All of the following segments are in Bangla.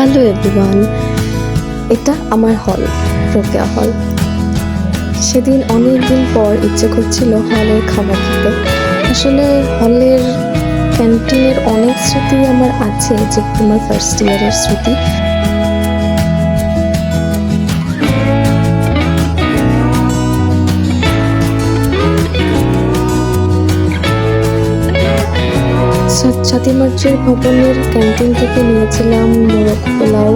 হ্যালো এভরিওয়ান, এটা আমার হল, রোকেয়া হল। সেদিন অনেক দিন পর ইচ্ছে করছিল হলের খাবার খেতে। আসলে হলের ক্যান্টিনের অনেক স্মৃতি আমার আছে, যেগুলো আমার ফার্স্ট ইয়ারের স্মৃতি। ছাতি মসজিদ ভবনের ক্যান্টিন থেকে নিয়েছিলাম মোরগ পোলাও,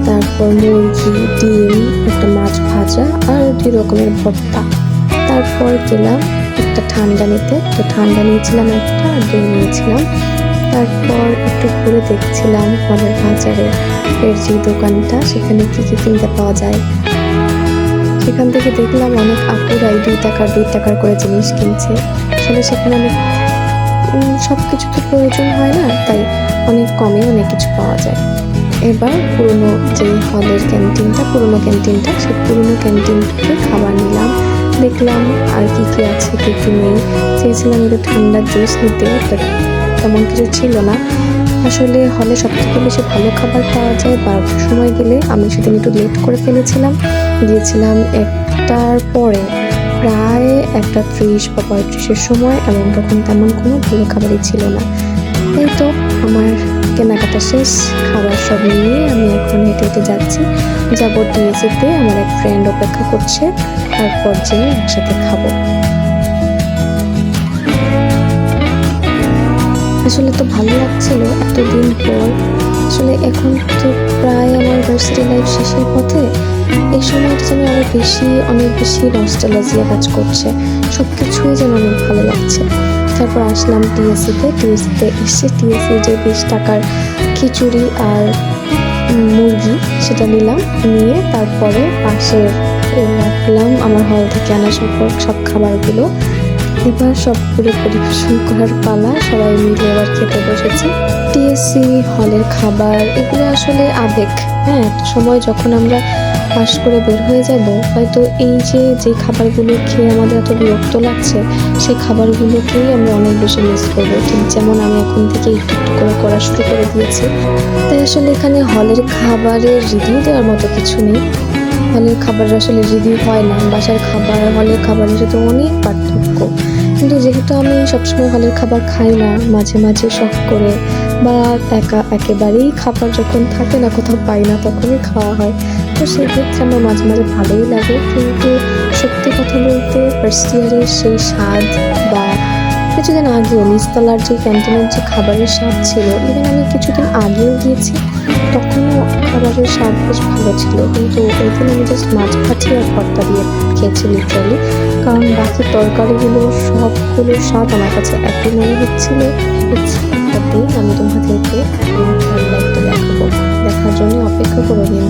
তারপর মুরগি, ডিম, একটা মাছ ভাজা আর 2 রকমের ভর্তা। তারপর গেলাম একটা ঠান্ডা নিতে, তো ঠান্ডা নিয়েছিলাম একটা, আর দই নিয়েছিলাম। তারপর একটু ঘুরে দেখছিলাম হলের বাজারে এর যে দোকানটা, সেখানে কি কি কিনতে পাওয়া যায়। সেখান থেকে দেখলাম অনেক আপুরাই 2 টাকার করে জিনিস কিনছে। আসলে সেখানে অনেক সব কিছু তো প্রয়োজন হয় না, তাই অনেক কমে অনেক কিছু পাওয়া যায়। এবার পুরনো যে হলের ক্যান্টিনটা, সেই পুরনো ক্যান্টিন থেকে খাবার নিলাম, দেখলাম আর কি কি আছে কি কি নেই। চেয়েছিলাম একটু ঠান্ডা জুস নিতে, বাট তেমন কিছু ছিল না। আসলে হলে সব থেকে বেশি ভালো খাবার পাওয়া যায় 12টার সময় গেলে। আমি সেদিন একটু লেট করে ফেলেছিলাম, গিয়েছিলাম 1টার পরে, প্রায় 1:30 বা 35-এর সময়, এবং তখন তেমন কোনো ভালো খাবারই ছিল না। এই তো আমার কেনাকাটা শেষ, খাবার সব নিয়ে আমি এখন হেঁটে হেঁটে যাচ্ছি, যাবো টিএসিতে। আমার এক ফ্রেন্ড অপেক্ষা করছে, তারপর যেয়ে একসাথে খাবো। আসলে তো ভালো লাগছিল এতদিন পর। আসলে এখন তো প্রায় আমার ভার্সিটি লাইফ শেষের পথে। এই সময়টা যেন অনেক বেশি নস্টালজিয়া কাজ করছে, সব কিছুই যেন অনেক ভালো লাগছে। তারপর আসলাম টিএসিতে এসে টিএসির যে 20 টাকার খিচুড়ি আর মুরগি, সেটা নিলাম, নিয়ে তারপরে পাশে রাখলাম আমার হল থেকে আনা সব খাবারগুলো। এবার সবগুলো পরিবেশন করার পালা, সবাই মিলে এবার খেতে বসেছি। টিএসসি হলের খাবার এগুলো আসলে আবেগ। হ্যাঁ, একটা সময় যখন আমরা পাস করে বের হয়ে যাব, হয়তো এই যে খাবারগুলো খেয়ে আমাদের এত বিরক্ত লাগছে, সেই খাবারগুলোকেই আমরা অনেক বেশি মিস করবো। ঠিক যেমন আমি এখন থেকে একটু করে করা শুরু করে দিয়েছি। তাই আসলে এখানে হলের খাবারের রিভিউ দেওয়ার মতো কিছু নেই। হলের খাবার আসলে রিভিউ হয় না, বাসার খাবার হলের খাবারের সাথে অনেক পার্থক্য। কিন্তু যেহেতু আমি সবসময় হলের খাবার খাই না, মাঝে মাঝে শখ করে বা একেবারেই খাবার যখন থাকে না, কোথাও পাই না, তখনই খাওয়া হয়। তো সেক্ষেত্রে আমার মাঝে মাঝে ভালোই লাগে। কিন্তু সত্যি কথা বলতে ফার্স্ট ইয়ারের সেই স্বাদ, বা কিছুদিন আগেও নিচতলার যে ক্যান্টিনের যে খাবারের স্বাদ ছিল, ইভেন আমি কিছুদিন আগেও গিয়েছি, তখনও খাবারের স্বাদ বেশ ভালো ছিল। কিন্তু ওই দিন আমি জাস্ট মাছ ভাজি আর ভর্তা দিয়ে খেয়েছি লিটারালি, কারণ বাকি তরকারিগুলো সবগুলোর স্বাদ আমার কাছে একই মনে হচ্ছিল। একটা দিন আমি তোমাদেরকে আমার লাইফটা দেখাবো, দেখার জন্য অপেক্ষা করে নিন।